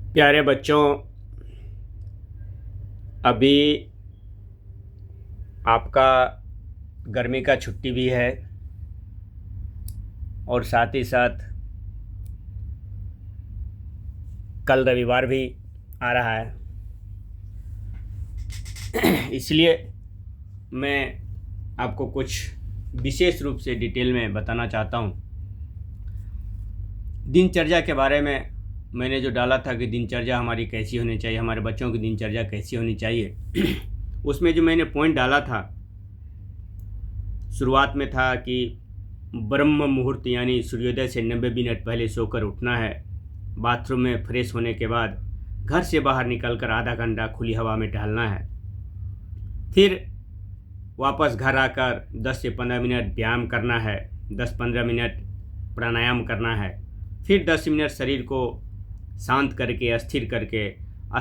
प्यारे बच्चों, अभी आपका गर्मी का छुट्टी भी है और साथ ही साथ कल रविवार भी आ रहा है। इसलिए मैं आपको कुछ विशेष रूप से डिटेल में बताना चाहता हूँ। दिनचर्या के बारे में मैंने जो डाला था कि दिनचर्या हमारी कैसी होनी चाहिए, हमारे बच्चों की दिनचर्या कैसी होनी चाहिए, उसमें जो मैंने पॉइंट डाला था शुरुआत में था कि ब्रह्म मुहूर्त यानी सूर्योदय से 90 मिनट पहले सोकर उठना है। बाथरूम में फ्रेश होने के बाद घर से बाहर निकलकर आधा घंटा खुली हवा में टहलना है। फिर वापस घर आकर 10 से 15 मिनट व्यायाम करना है, 10-15 मिनट प्राणायाम करना है। फिर 10 मिनट शरीर को शांत करके स्थिर करके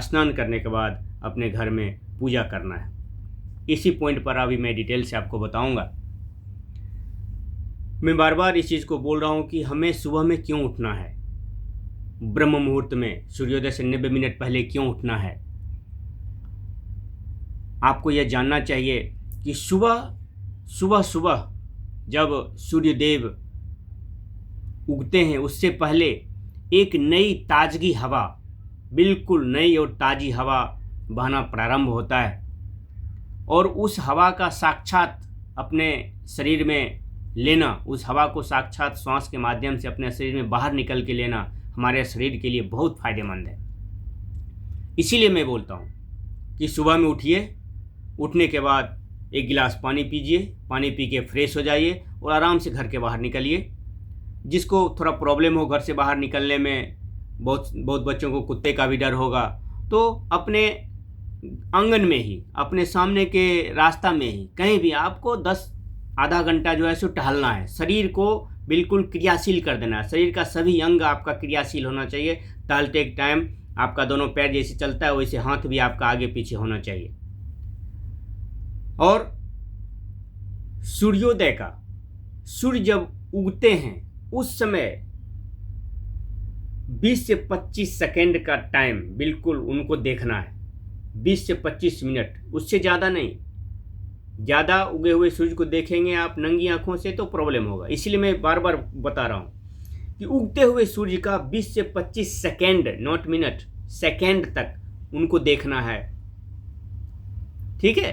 स्नान करने के बाद अपने घर में पूजा करना है। इसी पॉइंट पर अभी मैं डिटेल से आपको बताऊंगा। मैं बार बार इस चीज़ को बोल रहा हूँ कि हमें सुबह में क्यों उठना है, ब्रह्म मुहूर्त में सूर्योदय से 90 मिनट पहले क्यों उठना है। आपको यह जानना चाहिए कि सुबह सुबह जब सूर्यदेव उगते हैं उससे पहले एक नई ताजगी हवा, बिल्कुल नई और ताज़ी हवा बहना प्रारंभ होता है और उस हवा का साक्षात अपने शरीर में लेना, उस हवा को साक्षात श्वास के माध्यम से अपने शरीर में बाहर निकल के लेना हमारे शरीर के लिए बहुत फायदेमंद है। इसीलिए मैं बोलता हूँ कि सुबह में उठिए, उठने के बाद एक गिलास पानी पीजिए, पानी पी के फ्रेश हो जाइए और आराम से घर के बाहर निकलिए। जिसको थोड़ा प्रॉब्लम हो घर से बाहर निकलने में, बहुत बच्चों को कुत्ते का भी डर होगा, तो अपने आंगन में ही, अपने सामने के रास्ता में ही कहीं भी आपको आधा घंटा जो है सो टहलना है। शरीर को बिल्कुल क्रियाशील कर देना है। शरीर का सभी अंग आपका क्रियाशील होना चाहिए। टहलते एक टाइम आपका दोनों पैर जैसे चलता है वैसे हाथ भी आपका आगे पीछे होना चाहिए। और सूर्योदय का, सूर्य जब उगते हैं उस समय 20 से 25 सेकेंड का टाइम बिल्कुल उनको देखना है। 20 से 25 मिनट, उससे ज़्यादा नहीं। ज़्यादा उगे हुए सूर्य को देखेंगे आप नंगी आंखों से तो प्रॉब्लम होगा। इसलिए मैं बार बार बता रहा हूँ कि उगते हुए सूर्य का 20 से 25 सेकेंड, नॉट मिनट, सेकेंड तक उनको देखना है। ठीक है।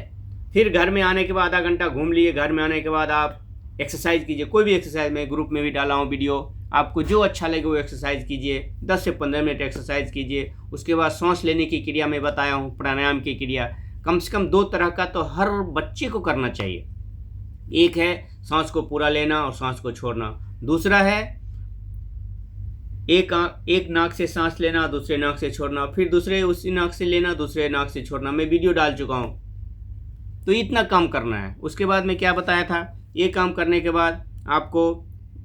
फिर घर में आने के बाद आधा घंटा घूम लिए। घर में आने के बाद आप एक्सरसाइज कीजिए, कोई भी एक्सरसाइज। मैं ग्रुप में भी डाला हूँ वीडियो, आपको जो अच्छा लगे वो एक्सरसाइज कीजिए। 10 से 15 मिनट एक्सरसाइज कीजिए। उसके बाद सांस लेने की क्रिया मैं बताया हूँ, प्राणायाम की क्रिया कम से कम 2 तरह का तो हर बच्चे को करना चाहिए। एक है सांस को पूरा लेना और सांस को छोड़ना, दूसरा है एक नाक से सांस लेना, दूसरे नाक से छोड़ना, फिर दूसरे उसी नाक से लेना, दूसरे नाक से छोड़ना। मैं वीडियो डाल चुका हूँ। तो इतना काम करना है। उसके बाद मैं क्या बताया था, ये काम करने के बाद आपको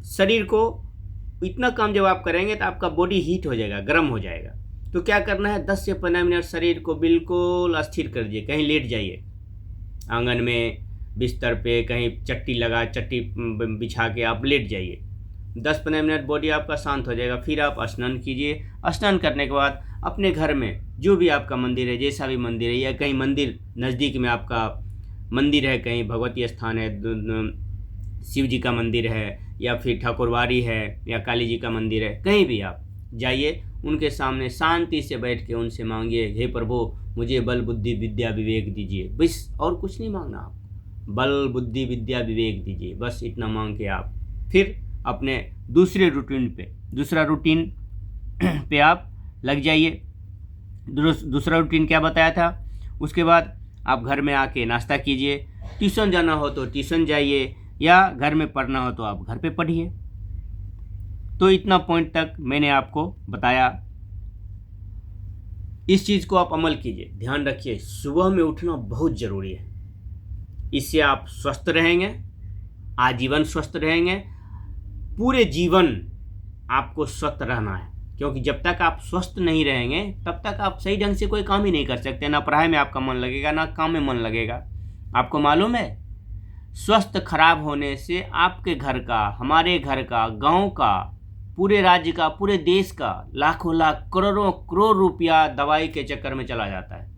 शरीर को, इतना काम जब आप करेंगे तो आपका बॉडी हीट हो जाएगा, गर्म हो जाएगा। तो क्या करना है, 10 से 15 मिनट शरीर को बिल्कुल स्थिर कर दीजिए। कहीं लेट जाइए, आंगन में बिस्तर पे कहीं चट्टी बिछा के आप लेट जाइए। 10-15 मिनट बॉडी आपका शांत हो जाएगा। फिर आप स्नान कीजिए। स्नान करने के बाद अपने घर में जो भी आपका मंदिर है, जैसा भी मंदिर है, या कहीं मंदिर नज़दीक में आपका मंदिर है, कहीं भगवती स्थान है, शिव जी का मंदिर है, या फिर ठाकुरबाड़ी है, या काली जी का मंदिर है, कहीं भी आप जाइए, उनके सामने शांति से बैठ के उनसे मांगिए, हे प्रभु मुझे बल बुद्धि विद्या विवेक दीजिए। बस और कुछ नहीं मांगना, आप बल बुद्धि विद्या विवेक दीजिए, बस इतना मांग के आप फिर अपने दूसरा रूटीन पे आप लग जाइए। दूसरा रूटीन क्या बताया था, उसके बाद आप घर में आके नाश्ता कीजिए। ट्यूशन जाना हो तो ट्यूशन जाइए, या घर में पढ़ना हो तो आप घर पे पढ़िए। तो इतना पॉइंट तक मैंने आपको बताया। इस चीज़ को आप अमल कीजिए, ध्यान रखिए। सुबह में उठना बहुत ज़रूरी है। इससे आप स्वस्थ रहेंगे, आजीवन स्वस्थ रहेंगे। पूरे जीवन आपको स्वस्थ रहना है, क्योंकि जब तक आप स्वस्थ नहीं रहेंगे तब तक आप सही ढंग से कोई काम ही नहीं कर सकते। ना पढ़ाई में आपका मन लगेगा, ना काम में मन लगेगा। आपको मालूम है, स्वास्थ्य खराब होने से आपके घर का, हमारे घर का, गांव का पूरे राज्य का, पूरे देश का लाखों लाख करोड़ों करोड़ रुपया दवाई के चक्कर में चला जाता है,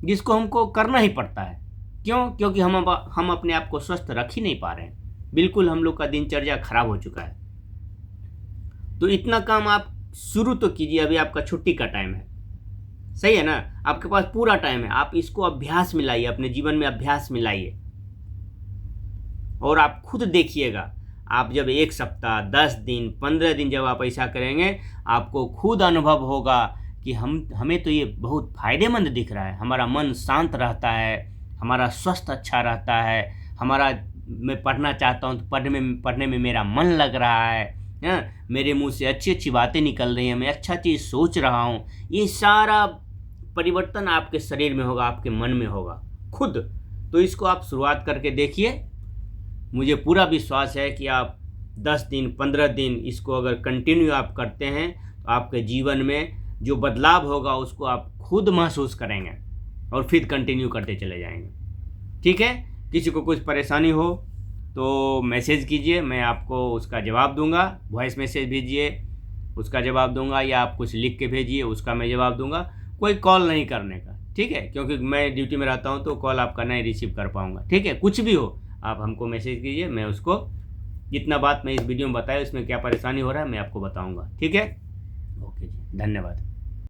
जिसको हमको करना ही पड़ता है। क्यों? क्योंकि हम अपने आप को स्वस्थ रख ही नहीं पा रहे हैं। बिल्कुल हम लोग का दिनचर्या खराब हो चुका है। तो इतना काम आप शुरू तो कीजिए। अभी आपका छुट्टी का टाइम है, सही है ना? आपके पास पूरा टाइम है। आप इसको अभ्यास में लाइए, अपने जीवन में अभ्यास में लाइए, और आप खुद देखिएगा। आप जब 1 सप्ताह, 10 दिन, 15 दिन जब आप ऐसा करेंगे, आपको खुद अनुभव होगा कि हमें तो ये बहुत फायदेमंद दिख रहा है। हमारा मन शांत रहता है, हमारा स्वास्थ्य अच्छा रहता है, मैं पढ़ना चाहता हूँ तो पढ़ने में मेरा मन लग रहा है, मेरे मुंह से अच्छी अच्छी बातें निकल रही हैं, मैं अच्छा चीज़ सोच रहा हूँ। ये सारा परिवर्तन आपके शरीर में होगा, आपके मन में होगा खुद। तो इसको आप शुरुआत करके देखिए। मुझे पूरा विश्वास है कि आप 10 दिन, 15 दिन इसको अगर कंटिन्यू आप करते हैं तो आपके जीवन में जो बदलाव होगा उसको आप खुद महसूस करेंगे और फिर कंटिन्यू करते चले जाएंगे। ठीक है? किसी को कुछ परेशानी हो तो मैसेज कीजिए, मैं आपको उसका जवाब दूंगा। वॉइस मैसेज भेजिए, उसका जवाब दूंगा, या आप कुछ लिख के भेजिए, उसका मैं जवाब दूंगा। कोई कॉल नहीं करने का, ठीक है? क्योंकि मैं ड्यूटी में रहता हूं तो कॉल आपका नहीं रिसीव कर पाऊंगा। ठीक है? कुछ भी हो आप हमको मैसेज कीजिए, मैं उसको जितना बात मैं इस वीडियो में बताया उसमें क्या परेशानी हो रहा है मैं आपको बताऊंगा। ठीक है? ओके जी, धन्यवाद।